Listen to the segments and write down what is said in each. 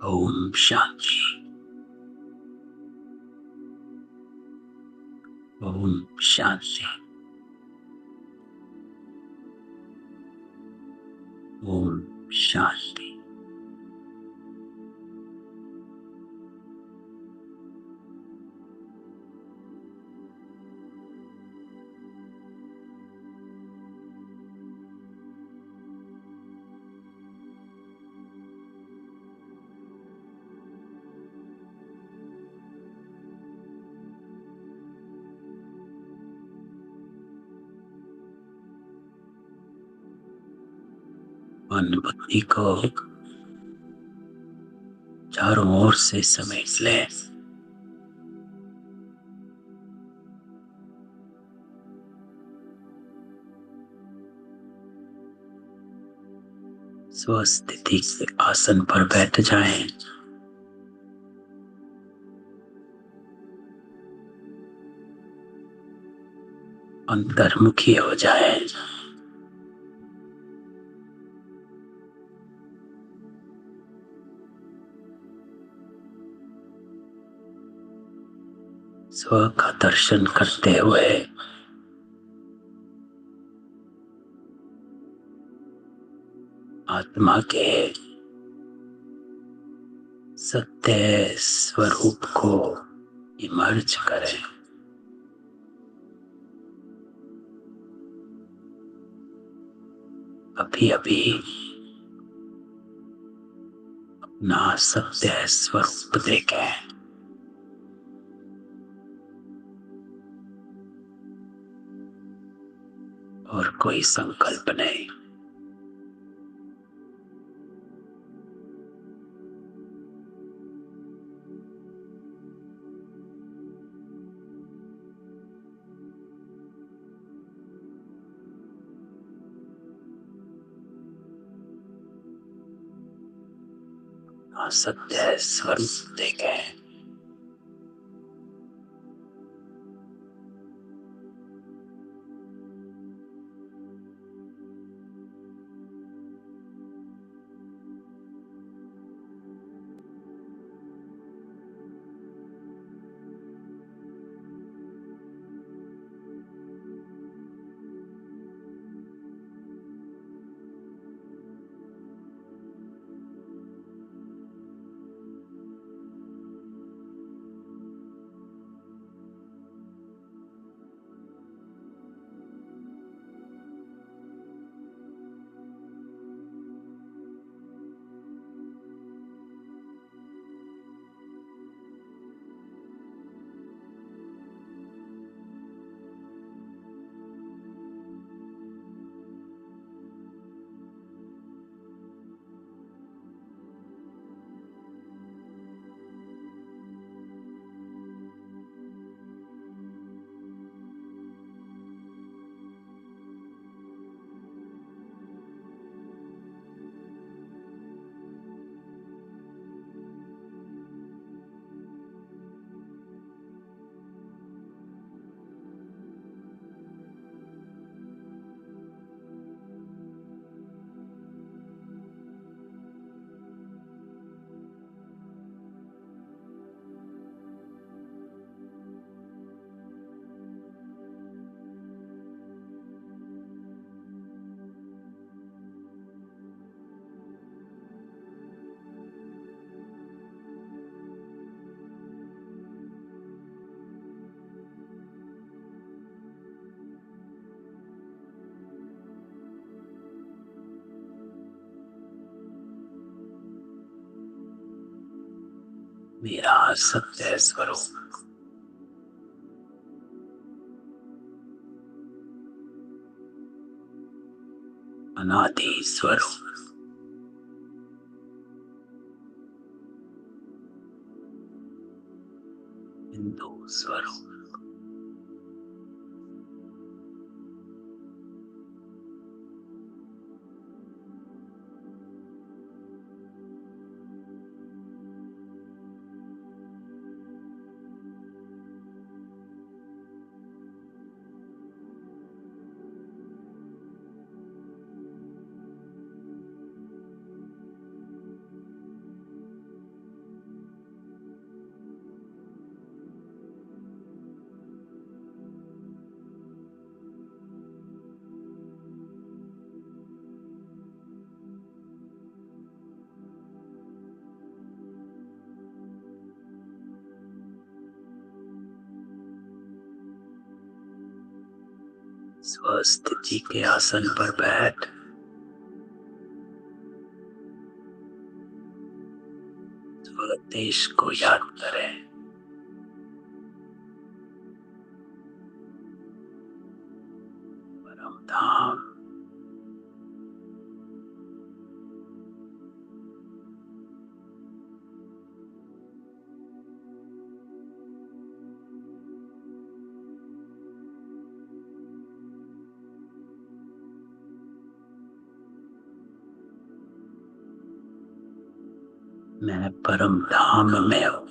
ओम शांति। ओम शांति। ओम शांति। मन बुद्धि को चारों ओर से समेट ले। स्वस्थिति से आसन पर बैठ जाएं। अंतर्मुखी हो जाएं। स्व का दर्शन करते हुए आत्मा के सत्य स्वरूप को इमर्ज करें। अभी अभी अपना सत्य स्वरूप देखें। और कोई संकल्प नहीं। सत्य स्वरूप देखें। मेरा सत्य स्वरूप अनादि स्वरूप हिंदू स्वरूप स्वस्थिति के आसन पर बैठ स्वदेश को याद करें। परम धाम, मैं परम धाम में हूँ।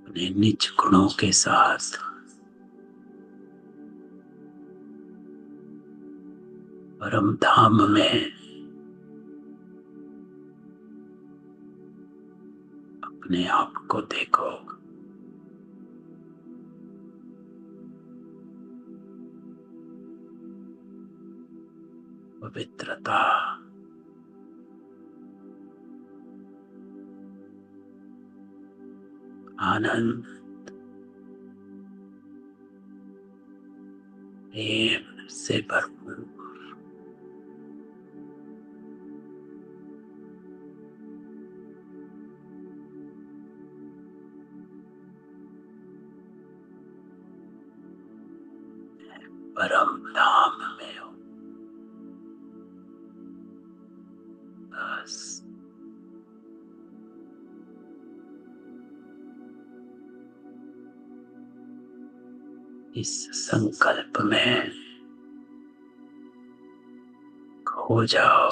अपने निज गुणों के साथ परम धाम में अपने आप को देखो। पवित्रता, आनंद, प्रेम से भरपूर। परम धाम में हूँ। बस इस संकल्प में खो जाओ।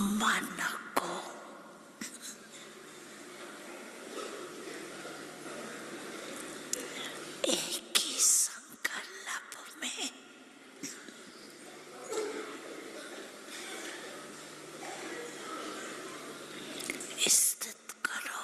मन को एक ही संकल्प में स्थित करो।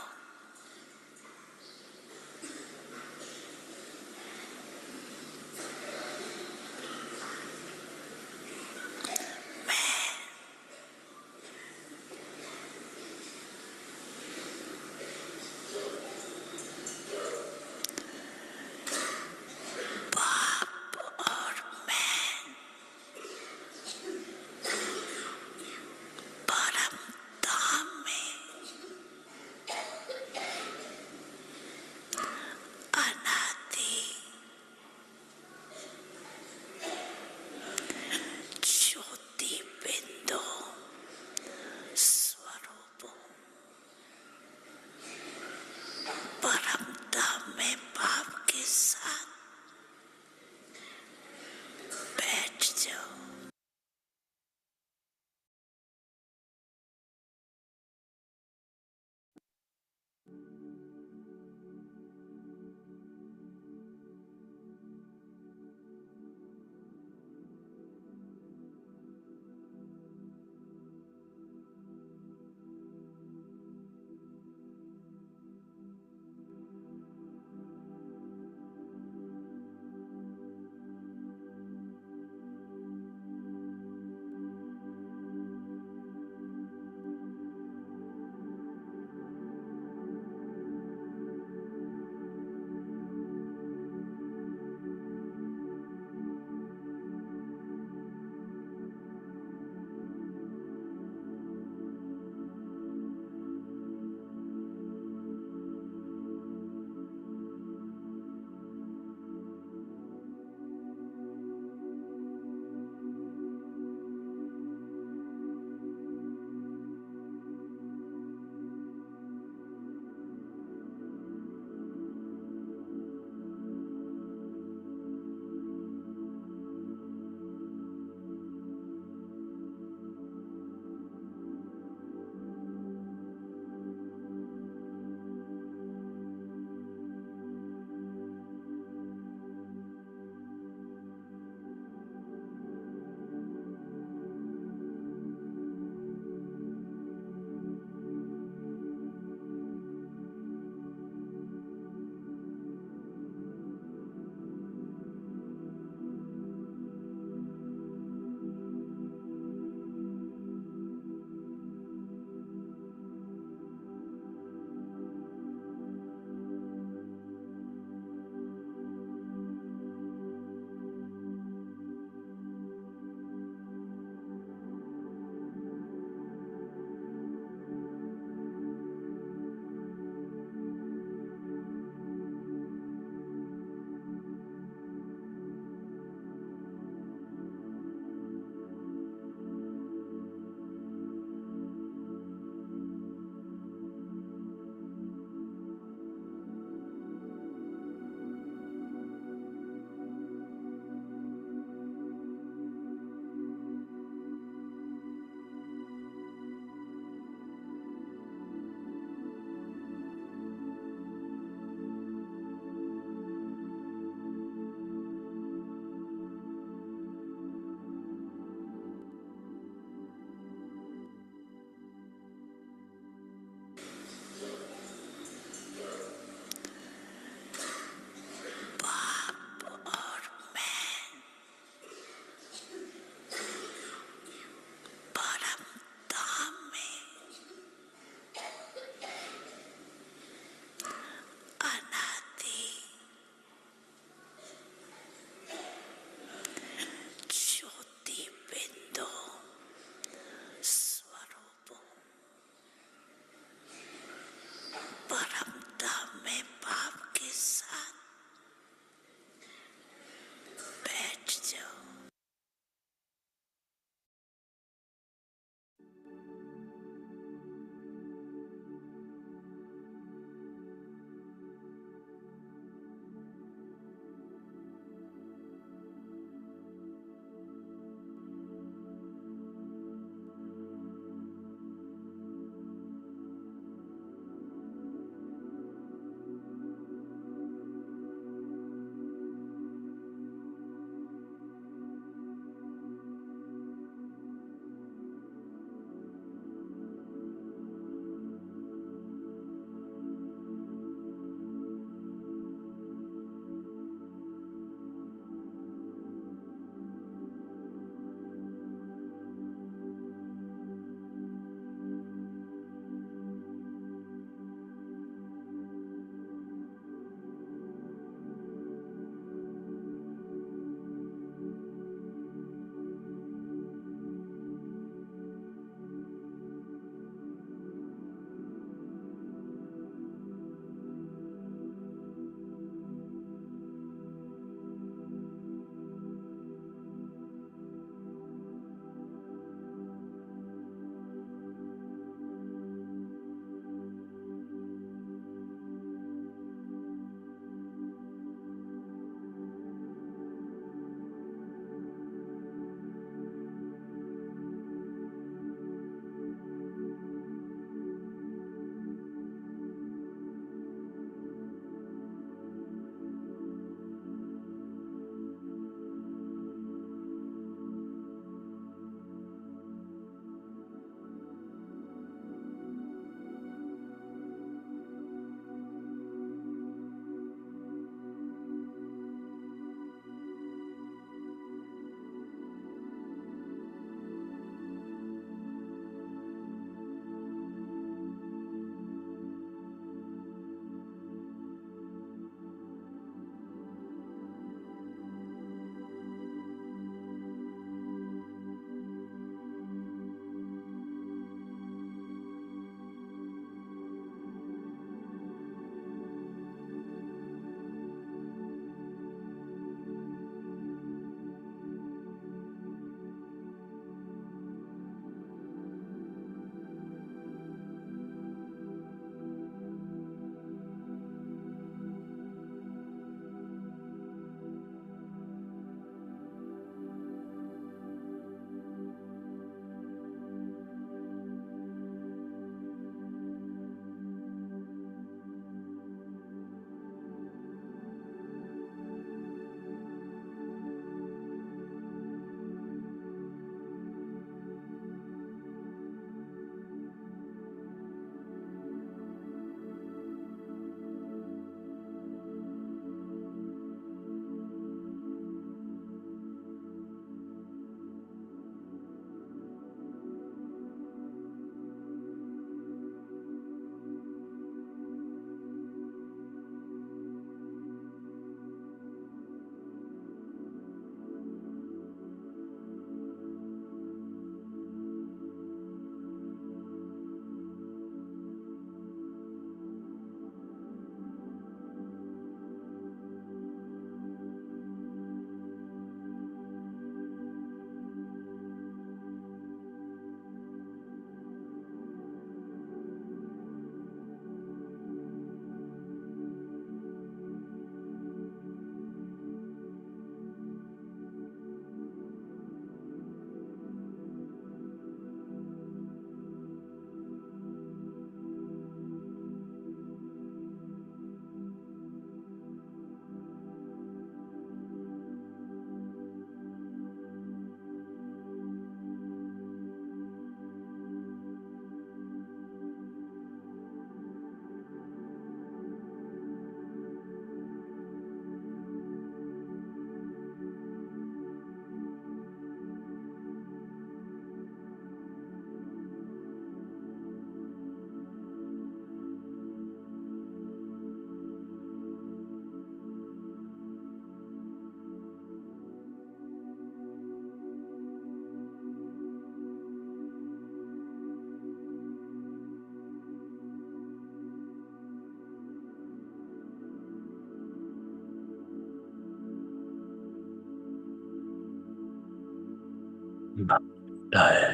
भागता है।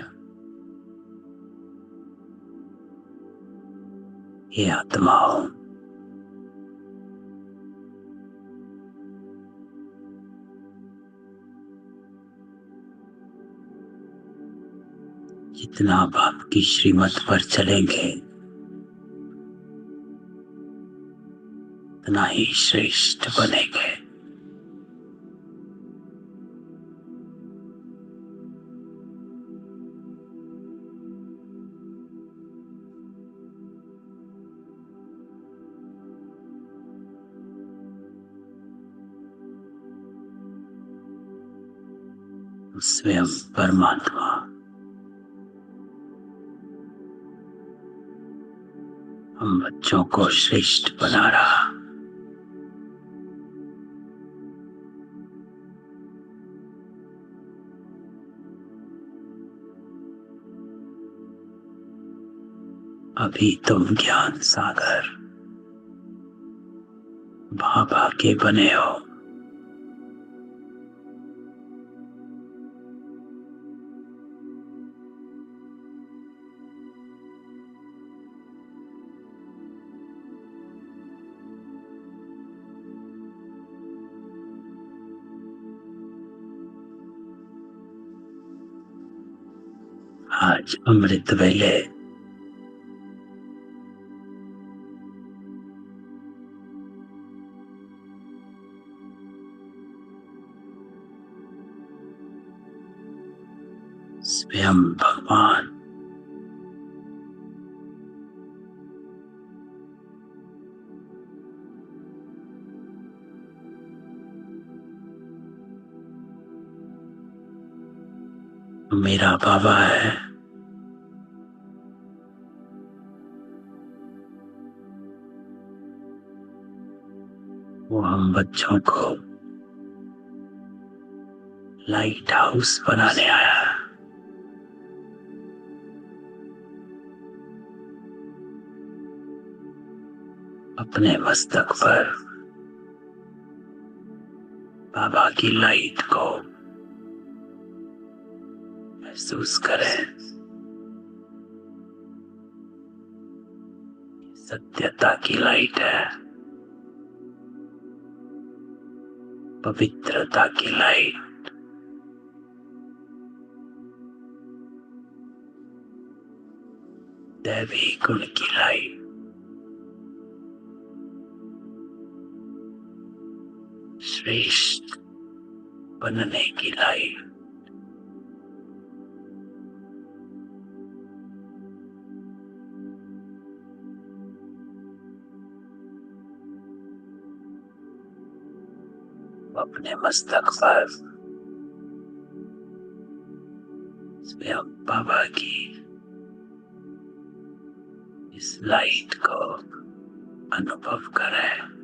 ये आत्माओं जितना आप आपकी श्रीमत पर चलेंगे उतना ही श्रेष्ठ बनेंगे। स्वयं परमात्मा हम बच्चों को श्रेष्ठ बना रहा। अभी तुम ज्ञान सागर बाबा के बने हो। आज अमृत वेले स्वयं भगवान मेरा बाबा है। वो हम बच्चों को लाइट हाउस बनाने आया है। अपने मस्तक पर बाबा की लाइट को महसूस करें। सत्यता की लाइट है, पवित्रता की लाइट, दैवी गुण की लाइट, श्रेष्ठ बनने की लाइट। अपने मस्तक पर स्वयं बाबा की इस लाइट को अनुभव करें।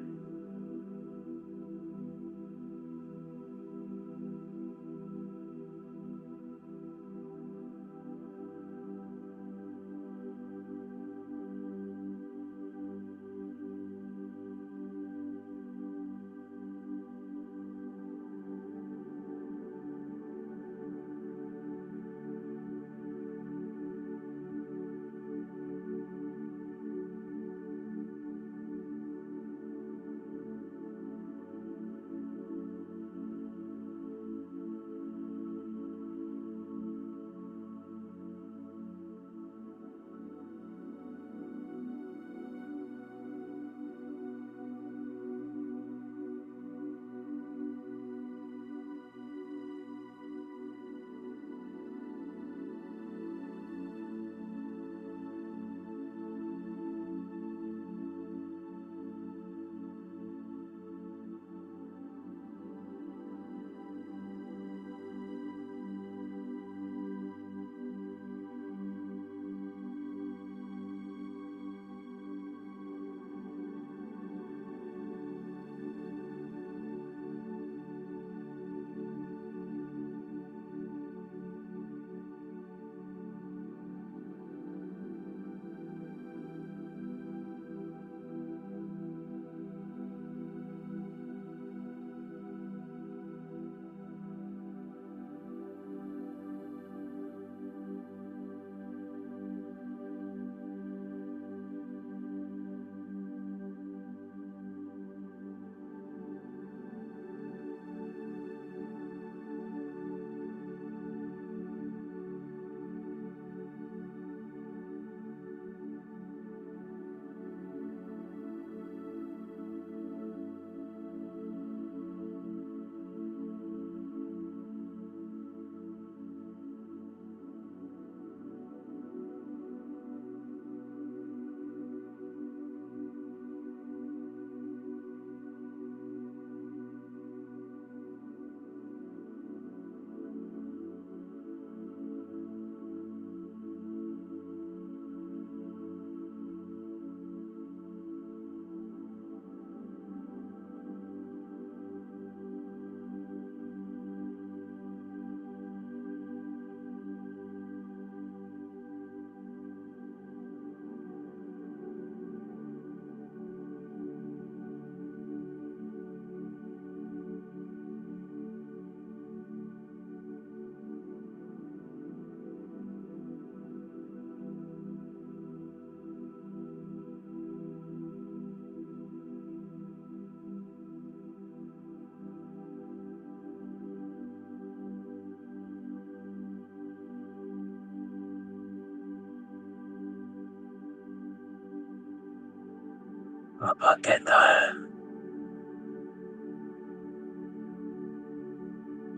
बाबा कहता है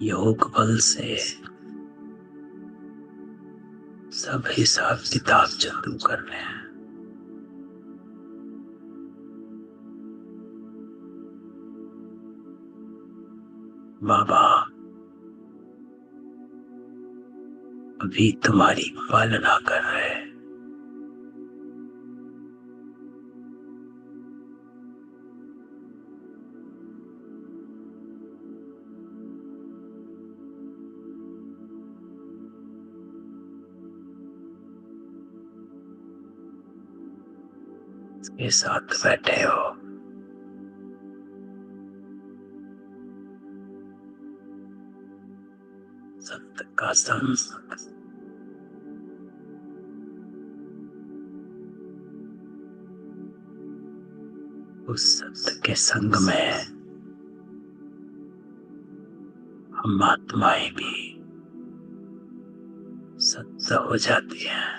योग बल से सब हिसाब किताब चालू करने हैं। बाबा अभी तुम्हारी पालना कर रहे हैं। इसके साथ बैठे हो, सत्य का संग, उस सत्य के संग में हम आत्माएं भी सत्य हो जाती हैं।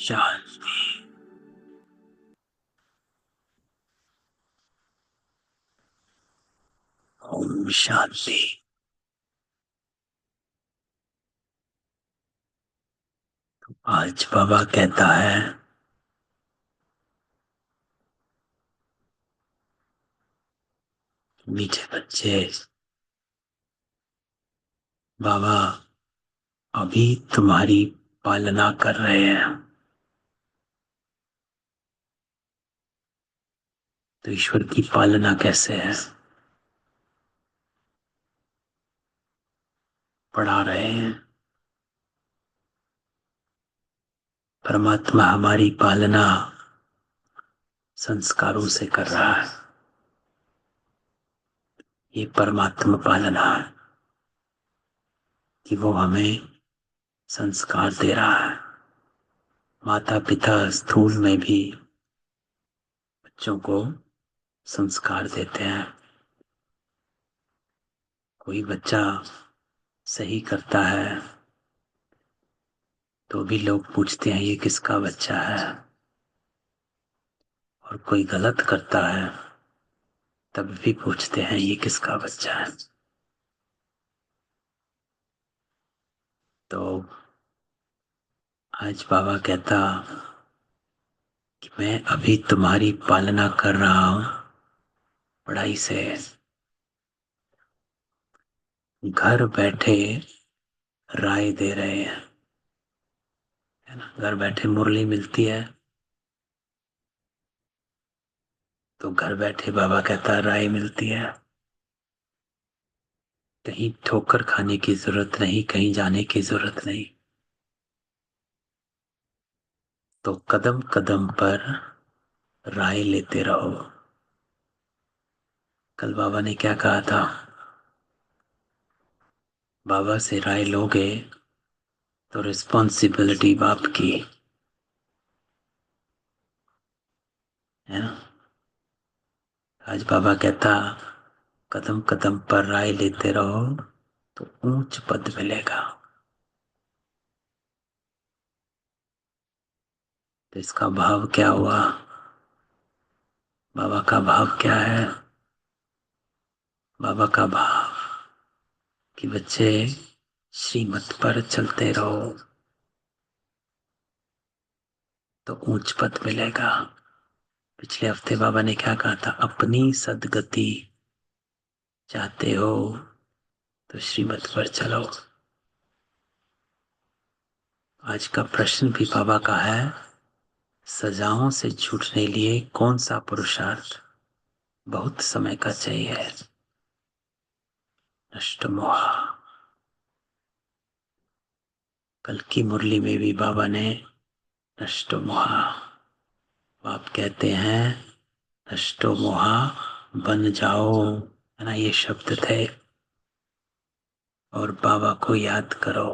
शांति। ओम शांति। आज बाबा कहता है मीठे बच्चे, बाबा अभी तुम्हारी पालना कर रहे हैं। तो ईश्वर की पालना कैसे है? पढ़ा रहे हैं। परमात्मा हमारी पालना संस्कारों से कर रहा है। ये परमात्मा पालना है कि वो हमें संस्कार दे रहा है। माता पिता स्थूल में भी बच्चों को संस्कार देते हैं। कोई बच्चा सही करता है तो भी लोग पूछते हैं ये किसका बच्चा है, और कोई गलत करता है तब भी पूछते हैं ये किसका बच्चा है। तो आज बाबा कहता कि मैं अभी तुम्हारी पालना कर रहा हूं पढ़ाई से। घर बैठे राय दे रहे हैं, है ना। घर बैठे मुरली मिलती है तो घर बैठे बाबा कहता राय मिलती है। कहीं ठोकर खाने की जरूरत नहीं, कहीं जाने की जरूरत नहीं। तो कदम कदम पर राय लेते रहो। कल बाबा ने क्या कहा था? बाबा से राय लोगे तो रिस्पॉन्सिबिलिटी बाप की, है ना। आज बाबा कहता कदम कदम पर राय लेते रहो तो ऊंच पद मिलेगा। तो इसका भाव क्या हुआ? बाबा का भाव क्या है? बाबा का भाव कि बच्चे श्रीमत पर चलते रहो तो ऊंच पद मिलेगा। पिछले हफ्ते बाबा ने क्या कहा था? अपनी सदगति चाहते हो तो श्रीमत पर चलो। आज का प्रश्न भी बाबा का है, सजाओं से छूटने लिए कौन सा पुरुषार्थ बहुत समय का चाहिए? नष्ट मोह। कल की मुरली में भी बाबा ने नष्ट मोह, आप कहते हैं नष्टो मोहा बन जाओ, है ना। ये शब्द थे। और बाबा को याद करो।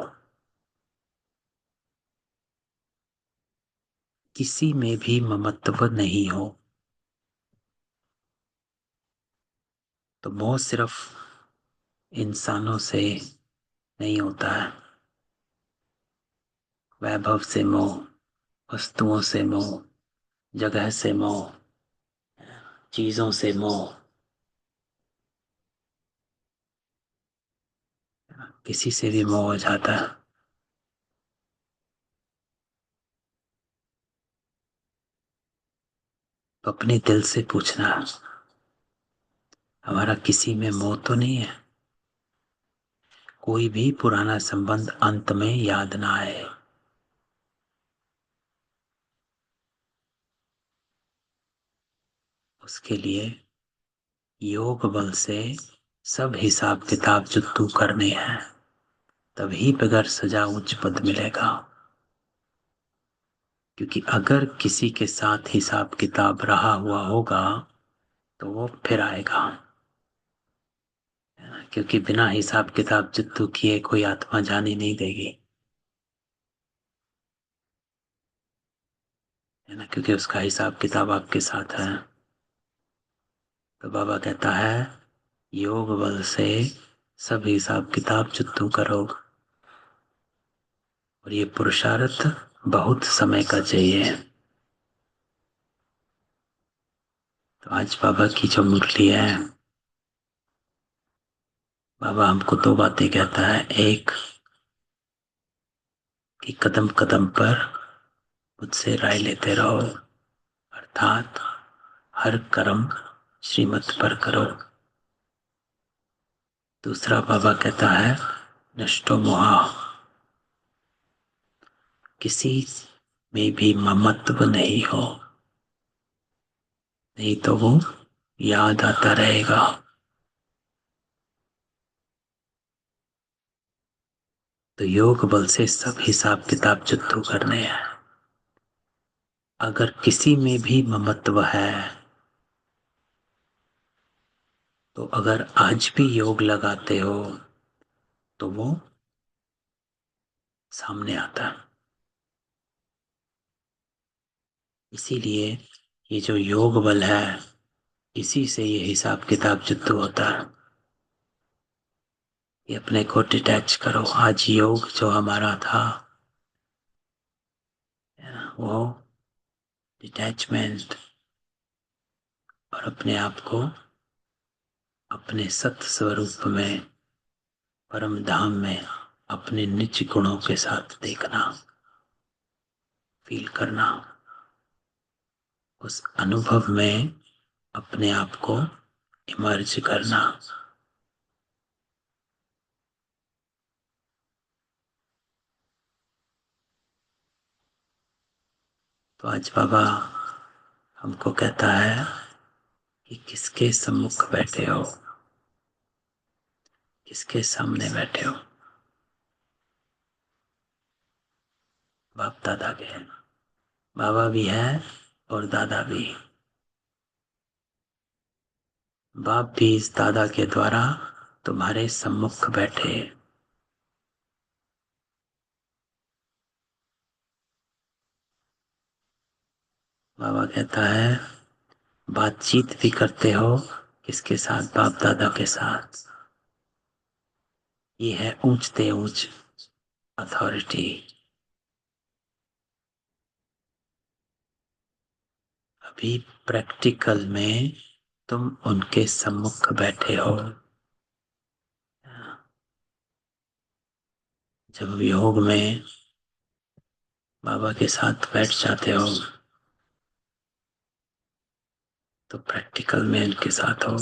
किसी में भी ममत्व नहीं हो। तो मोह सिर्फ इंसानों से नहीं होता है। वैभव से मोह, वस्तुओं से मोह, जगह से मोह, चीजों से मोह, किसी से भी मोह हो जाता है। तो अपने दिल से पूछना, हमारा किसी में मोह तो नहीं है? कोई भी पुराना संबंध अंत में याद ना आए। उसके लिए योग बल से सब हिसाब किताब जो तू करने हैं, तभी बगैर सजा उच्च पद मिलेगा। क्योंकि अगर किसी के साथ हिसाब किताब रहा हुआ होगा तो वो फिर आएगा। क्योंकि बिना हिसाब किताब जिद्दू किए कोई आत्मा जाने नहीं देगी, है ना। क्योंकि उसका हिसाब किताब आपके साथ है। तो बाबा कहता है योग बल से सब हिसाब किताब जिद्दू करो। और ये पुरुषार्थ बहुत समय का चाहिए। तो आज बाबा की जो मुरली है, बाबा हमको दो बातें कहता है। एक कि कदम कदम पर मुझसे राय लेते रहो, अर्थात हर कर्म श्रीमत पर करो। दूसरा बाबा कहता है नष्टो मोहा, किसी में भी ममत्व नहीं हो, नहीं तो वो याद आता रहेगा। तो योग बल से सब हिसाब किताब जुत्तू करने हैं। अगर किसी में भी ममत्व है तो अगर आज भी योग लगाते हो तो वो सामने आता है। इसीलिए ये जो योग बल है, इसी से ये हिसाब किताब जुत्तू होता है। ये अपने को डिटैच करो। आज योग जो हमारा था वो डिटैचमेंट, और अपने आप को अपने सत्य स्वरूप में, परम धाम में अपने निज गुणों के साथ देखना, फील करना, उस अनुभव में अपने आप को इमर्ज करना। तो आज बाबा हमको कहता है कि किसके सम्मुख बैठे हो, किसके सामने बैठे हो। बाप दादा के हैं, बाबा भी है और दादा भी। बाप भी इस दादा के द्वारा तुम्हारे सम्मुख बैठे। बाबा कहता है बातचीत भी करते हो किसके साथ, बाप दादा के साथ। ये है ऊंचते ऊंच अथॉरिटी। अभी प्रैक्टिकल में तुम उनके सम्मुख बैठे हो। जब योग में बाबा के साथ बैठ जाते हो तो प्रैक्टिकल में उनके साथ हो।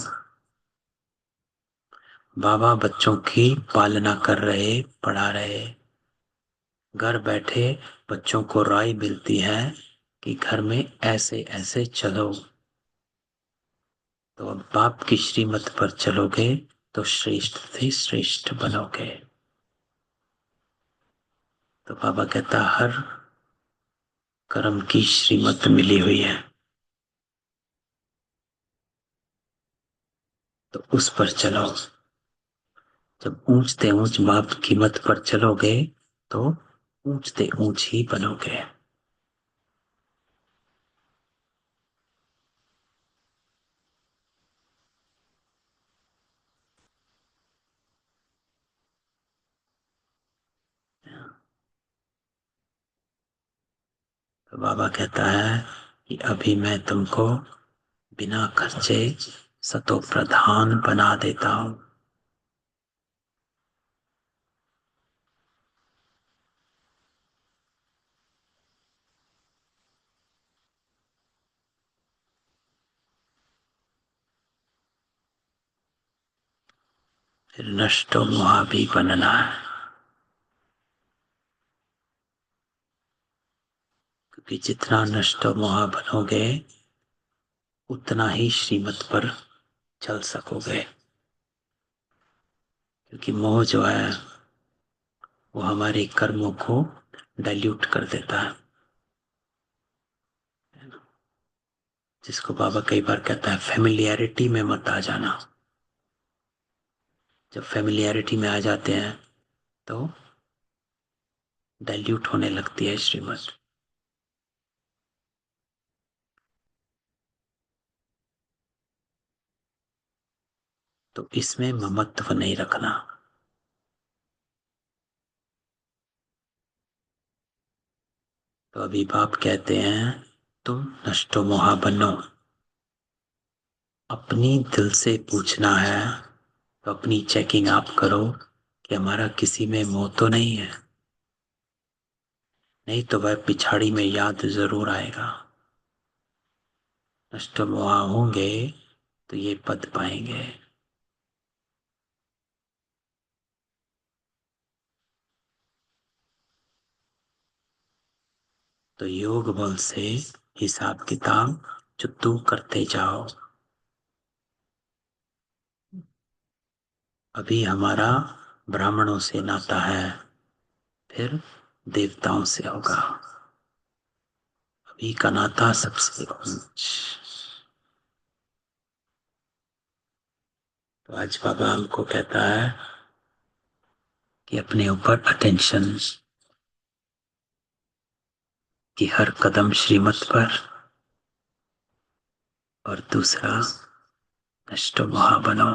बाबा बच्चों की पालना कर रहे, पढ़ा रहे। घर बैठे बच्चों को राय मिलती है कि घर में ऐसे ऐसे चलो। तो अब बाप की श्रीमत पर चलोगे तो श्रेष्ठ से श्रेष्ठ बनोगे। तो बाबा कहता हर कर्म की श्रीमत मिली हुई है, तो उस पर चलो। जब ऊंचते ऊंच बाप की मत पर चलोगे तो ऊंचते ऊंच ही बनोगे। तो बाबा कहता है कि अभी मैं तुमको बिना खर्चे सतो प्रधान बना देता हूं। फिर नष्टो मोहा भी बनना है, क्योंकि जितना नष्टो मोहा बनोगे उतना ही श्रीमत पर चल सकोगे। क्योंकि मोह जो है वो हमारे कर्मों को डाइल्यूट कर देता है। जिसको बाबा कई बार कहता है फेमिलियरिटी में मत आ जाना। जब फेमिलियरिटी में आ जाते हैं तो डाइल्यूट होने लगती है श्रीमत। तो इसमें ममत्व नहीं रखना। तो अभी बाप कहते हैं तुम नष्टो मोहा बनो। अपनी दिल से पूछना है, तो अपनी चेकिंग आप करो कि हमारा किसी में मोह तो नहीं है। नहीं तो वह पिछाड़ी में याद जरूर आएगा। नष्ट मोहा होंगे तो ये पद पाएंगे। तो योग बल से हिसाब किताब चुत्तू करते जाओ। अभी हमारा ब्राह्मणों से नाता है, फिर देवताओं से होगा। अभी का नाता सबसे ऊंच। तो आज बाबा हमको कहता है कि अपने ऊपर अटेंशन, कि हर कदम श्रीमत पर। और दूसरा, नष्टो मोहा बनो।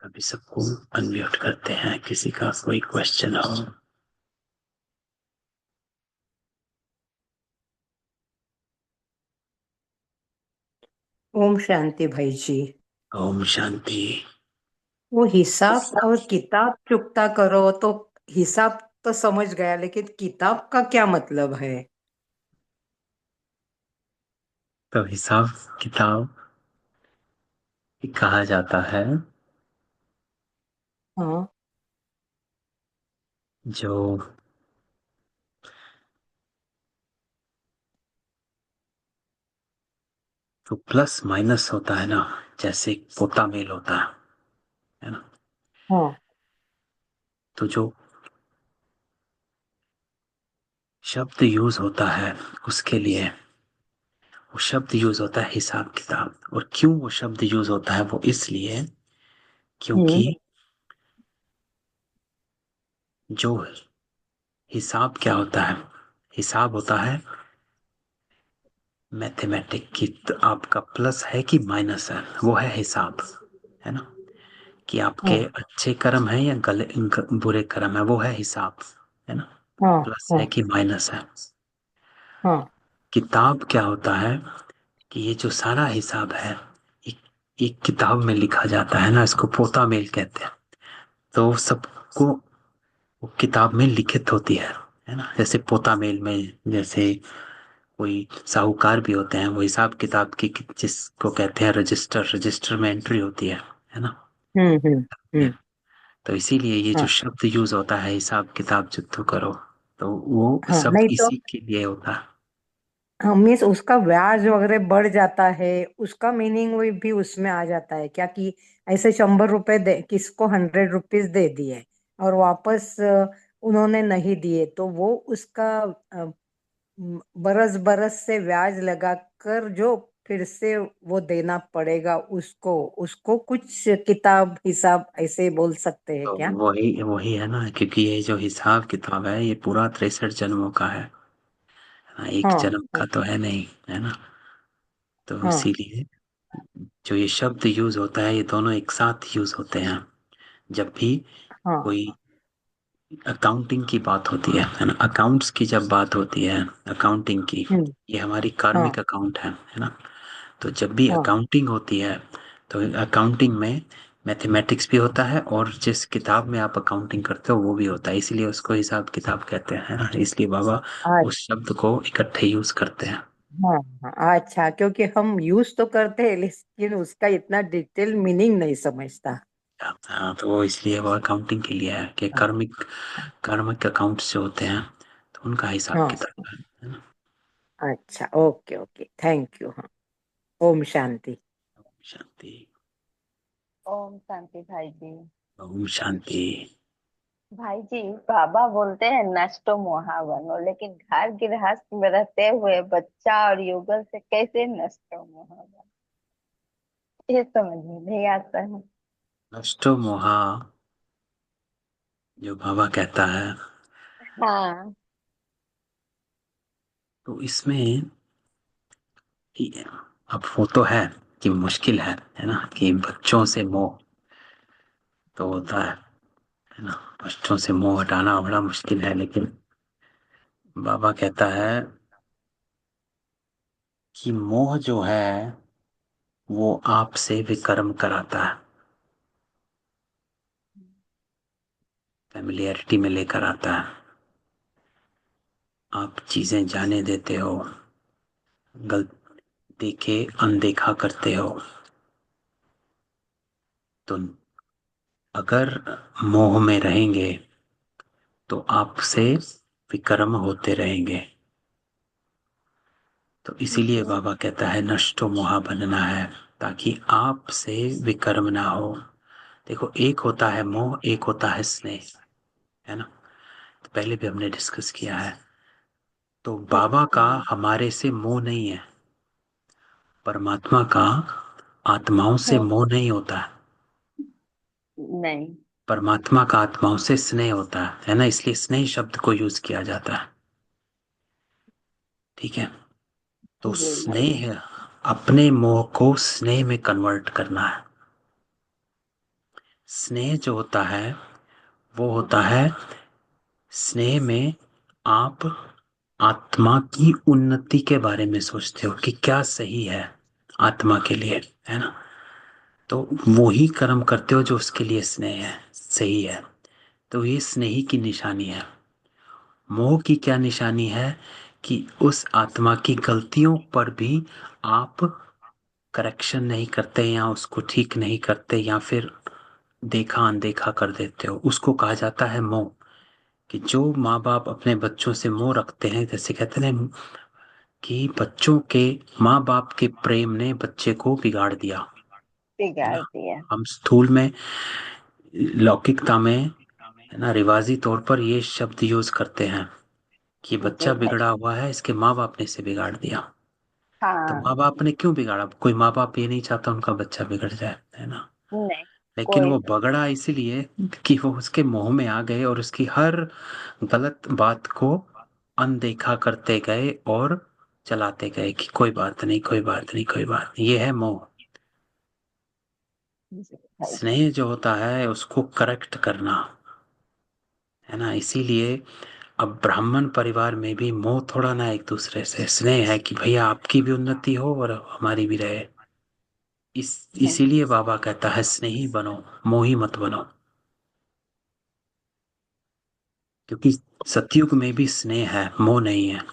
अभी सबको अनम्यूट करते हैं, किसी का कोई क्वेश्चन हो। ओम शांति भाई जी। ओम शांति। वो हिसाब और किताब चुकता करो, तो हिसाब तो समझ गया, लेकिन किताब का क्या मतलब है? तो हिसाब किताब कहा जाता है हाँ जो जो प्लस माइनस होता है ना, जैसे पोता मेल होता है ना। हाँ। तो जो शब्द यूज होता है उसके लिए, वो शब्द यूज होता है हिसाब किताब। और क्यों वो शब्द यूज होता है, वो इसलिए क्योंकि हम्म। जो हिसाब क्या होता है, हिसाब होता है मैथमेटिक की। तो आपका प्लस है कि माइनस है, वो है हिसाब, है ना। कि आपके हाँ अच्छे कर्म है या बुरे कर्म है, वो है हिसाब, है ना। हाँ प्लस है हाँ कि माइनस है। हाँ। किताब क्या होता है कि ये जो सारा हिसाब है, एक, एक किताब में लिखा जाता है ना, इसको पोता मेल कहते हैं। तो सबको वो किताब में लिखित होती है ना। जैसे पोता मेल में, जैसे कोई साहूकार भी होते हैं, वो हिसाब किताब की जिसको कहते हैं रजिस्टर, रजिस्टर में एंट्री होती है ना। हम्म हम्म हम्म। तो इसीलिए ये जो हाँ शब्द यूज होता है हिसाब किताब जुत्तू करो, तो वो हाँ, शब्द नहीं तो इसी के लिए होता है। हाँ, मीन्स उसका ब्याज वगैरह बढ़ जाता है, उसका मीनिंग भी उसमें आ जाता है क्या? कि ऐसे 100 रुपए दे, किसको 100 रुपीज दे दिए और वापस उन्होंने नहीं दिए, तो वो उसका बरस बरस से ब्याज लगाकर जो फिर से वो देना पड़ेगा उसको, उसको कुछ किताब हिसाब ऐसे बोल सकते हैं तो क्या? वही वही है ना, क्योंकि ये जो हिसाब किताब है ये पूरा 63 जन्मों का है ना, एक हाँ जन्म हाँ का तो है नहीं, है ना। तो हाँ इसीलिए जो ये शब्द यूज होता है, ये दोनों एक साथ यूज होते हैं। जब भी हाँ। कोई अकाउंटिंग की बात होती है ना, अकाउंट्स की जब बात होती है, अकाउंटिंग की, हम्म। ये हमारी हाँ कार्मिक अकाउंट है ना। तो जब भी हाँ अकाउंटिंग होती है, तो अकाउंटिंग में मैथमेटिक्स भी होता है, और जिस किताब में आप अकाउंटिंग करते हो वो भी होता है, इसलिए उसको हिसाब किताब कहते हैं, है ना। इसलिए बाबा हाँ उस शब्द को इकट्ठे यूज करते हैं। हाँ हाँ, अच्छा, क्योंकि हम यूज तो करते हैं लेकिन उसका इतना डिटेल मीनिंग नहीं समझता। हाँ, तो वो इसलिए वो अकाउंटिंग के लिए है कि हाँ कर्मिक अकाउंट्स जो होते हैं, तो उनका हिसाब हाँ, किताब है ना। अच्छा, ओके ओके, थैंक यू। हाँ। ओम शांति। शांति। ओम शांति भाई जी। ओम शांति। भाई जी, बाबा बोलते हैं नष्टो मोहा बनो, लेकिन घर गृहस्थ में रहते हुए बच्चा और युगल से कैसे नष्टो मोहा बनो, ये समझ में नहीं आता है। नष्टो मोहा जो बाबा कहता है, हाँ। तो इसमें अब वो तो है कि मुश्किल है ना, कि बच्चों से मोह तो होता है ना। बच्चों से मोह हटाना बड़ा मुश्किल है, लेकिन बाबा कहता है कि मोह जो है वो आपसे विकर्म कराता है, फैमिलियरिटी में लेकर आता है। आप चीजें जाने देते हो, गलती के अनदेखा करते हो, तो अगर मोह में रहेंगे तो आपसे विकर्म होते रहेंगे। तो इसीलिए बाबा कहता है नष्टो मोहा बनना है, ताकि आपसे विकर्म ना हो। देखो, एक होता है मोह, एक होता है स्नेह, है ना। तो पहले भी हमने डिस्कस किया है। तो बाबा का हमारे से मोह नहीं है, परमात्मा का आत्माओं से मोह नहीं होता है। नहीं। परमात्मा का आत्माओं से स्नेह होता है ना, इसलिए स्नेह शब्द को यूज किया जाता है। ठीक है। तो जी भाई जी। स्नेह, अपने मोह को स्नेह में कन्वर्ट करना है। स्नेह जो होता है वो होता है, स्नेह में आप आत्मा की उन्नति के बारे में सोचते हो कि क्या सही है आत्मा के लिए, है ना। तो वो ही कर्म करते हो जो उसके लिए स्नेह है, सही है। तो ये स्नेही की निशानी है। मोह की क्या निशानी है कि उस आत्मा की गलतियों पर भी आप करेक्शन नहीं करते, या उसको ठीक नहीं करते, या फिर देखा अनदेखा कर देते हो। उसको कहा जाता है मोह। कि जो माँ बाप अपने बच्चों से मोह रखते हैं, जैसे कहते हैं कि बच्चों के माँ बाप के प्रेम ने बच्चे को बिगाड़ दिया, है बिगाड़ ना। दिया। हम स्थूल में, लौकिकता में, है ना, रिवाजी तौर पर ये शब्द यूज करते हैं कि जी बच्चा भाई। बिगड़ा हुआ है, इसके माँ बाप ने इसे बिगाड़ दिया। तो हाँ। माँ बाप ने क्यों बिगाड़ा? कोई माँ बाप ये नहीं चाहता उनका बच्चा बिगड़ जाए, है ना। नहीं। लेकिन कोई वो नहीं। बगड़ा इसलिए कि वो उसके मोह में आ गए और उसकी हर गलत बात को अनदेखा करते गए और चलाते गए कि कोई बात नहीं, कोई बात नहीं, कोई बात नहीं। ये है मोह। जी भाई जी। स्नेह जो होता है उसको करेक्ट करना, है ना। इसीलिए अब ब्राह्मण परिवार में भी मोह थोड़ा ना, एक दूसरे से स्नेह है कि भैया आपकी भी उन्नति हो और हमारी भी रहे। इसीलिए बाबा कहता है स्नेही बनो, मोही मत बनो। क्योंकि सतयुग में भी स्नेह है, मोह नहीं है।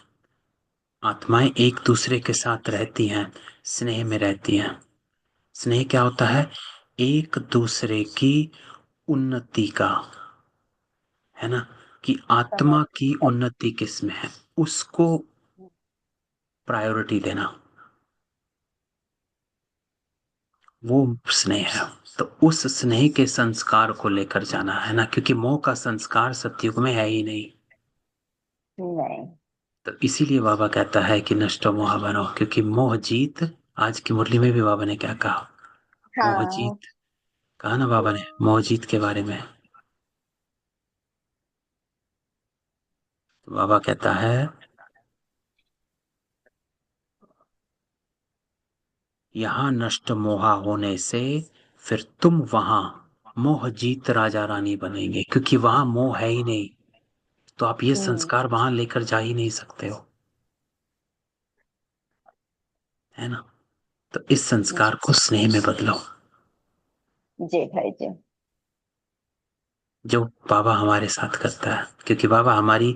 आत्माएं एक दूसरे के साथ रहती हैं, स्नेह में रहती हैं। स्नेह क्या होता है? एक दूसरे की उन्नति का, है ना, कि समझ। आत्मा की उन्नति किसमें है उसको प्रायोरिटी देना, वो स्नेह है। तो उस स्नेह के संस्कार को लेकर जाना, है ना, क्योंकि मोह का संस्कार सतयुग में है ही नहीं। नहीं। तो इसीलिए बाबा कहता है कि नष्टो मोह बनो, क्योंकि मोह जीत, आज की मुरली में भी बाबा ने क्या कहा? मोह हाँ। जीत, कहा ना बाबा ने मोह जीत के बारे में। तो बाबा कहता है यहाँ नष्ट मोहा होने से फिर तुम वहां मोह जीत राजा रानी बनेंगे, क्योंकि वहां मोह है ही नहीं। तो आप ये हम्म। संस्कार वहां लेकर जा ही नहीं सकते हो, है ना। तो इस संस्कार को स्नेह में बदलो, जी भाई जी। जो बाबा हमारे साथ करता है। क्योंकि बाबा हमारी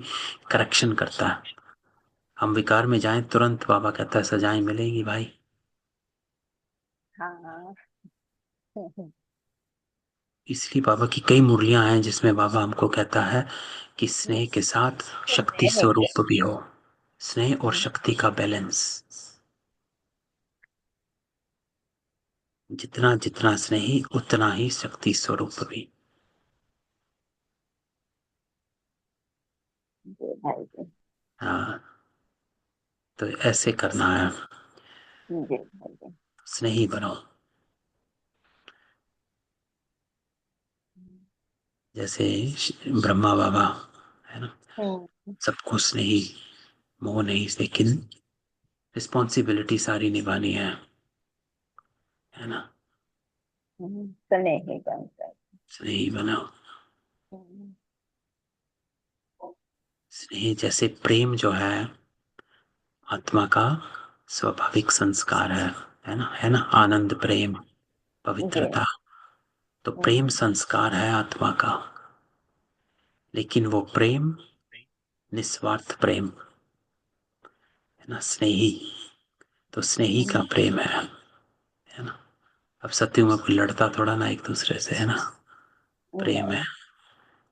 करेक्शन करता है। हम विकार में जाएं तुरंत बाबा कहता है सजाएं मिलेगी भाई। हाँ। इसलिए बाबा की कई मुरलियां हैं जिसमें बाबा हमको कहता है कि स्नेह के साथ शक्ति नहीं है। स्वरूप भी हो, स्नेह और शक्ति का बैलेंस। जितना जितना स्नेही उतना ही शक्ति स्वरूप भी। जी भाई जी। हाँ, तो ऐसे करना है, जी भाई जी। स्नेही बनो। जैसे ब्रह्मा बाबा, है ना, हम्म। सबको स्नेही, मोह नहीं, लेकिन रिस्पॉन्सिबिलिटी सारी निभानी है ना। स्नेही बनकर। स्नेही बनाओ। हम्म, स्नेह जैसे प्रेम जो है आत्मा का स्वाभाविक संस्कार है ना, है ना। आनंद, प्रेम, जी। पवित्रता, तो प्रेम हम्म, संस्कार है आत्मा का। लेकिन वो प्रेम निस्वार्थ प्रेम है ना, स्नेही। तो स्नेही का प्रेम है ना। अब सत्य में कोई लड़ता थोड़ा ना एक दूसरे से, है ना। प्रेम है। नहीं।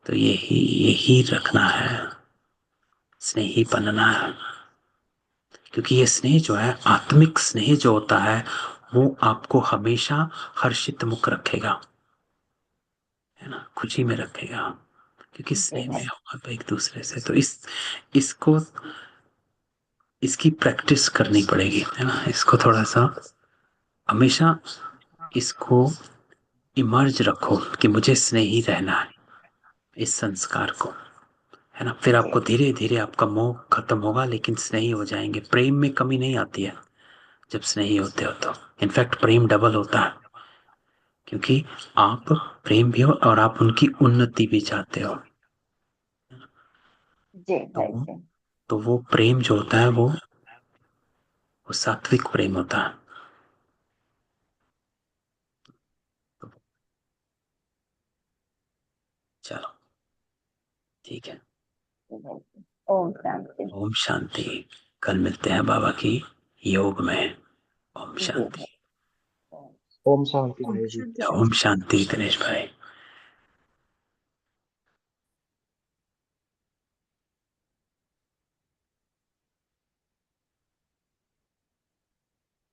तो यही यही रखना है, स्नेही बनना है। क्योंकि ये स्नेह जो है, आत्मिक स्नेह जो होता है, वो आपको हमेशा हर्षित मुख रखेगा, है ना, खुशी में रखेगा। क्योंकि जी स्नेह में भाई। हो आप एक दूसरे से। तो इसको इसकी प्रैक्टिस करनी पड़ेगी, है ना। इसको थोड़ा सा हमेशा इसको इमर्ज रखो कि मुझे स्नेही रहना है, इस संस्कार को, है ना। फिर जी। आपको धीरे धीरे आपका मोह खत्म होगा, लेकिन स्नेही हो जाएंगे। प्रेम में कमी नहीं आती है जब स्नेही होते हो तो। इनफैक्ट प्रेम डबल होता है, क्योंकि आप प्रेम भी हो और आप उनकी उन्नति भी चाहते हो। जी तो भाई जी। तो वो प्रेम जो होता है वो सात्विक प्रेम होता है। तो चलो, ठीक है। जी भाई जी। ओम शांति। ओम शांति। कल मिलते हैं बाबा की योग में। ओम जी शांति। भाई। ओम। ओम शांति ओम भाई जी। शांति। ओम शांति दिनेश भाई।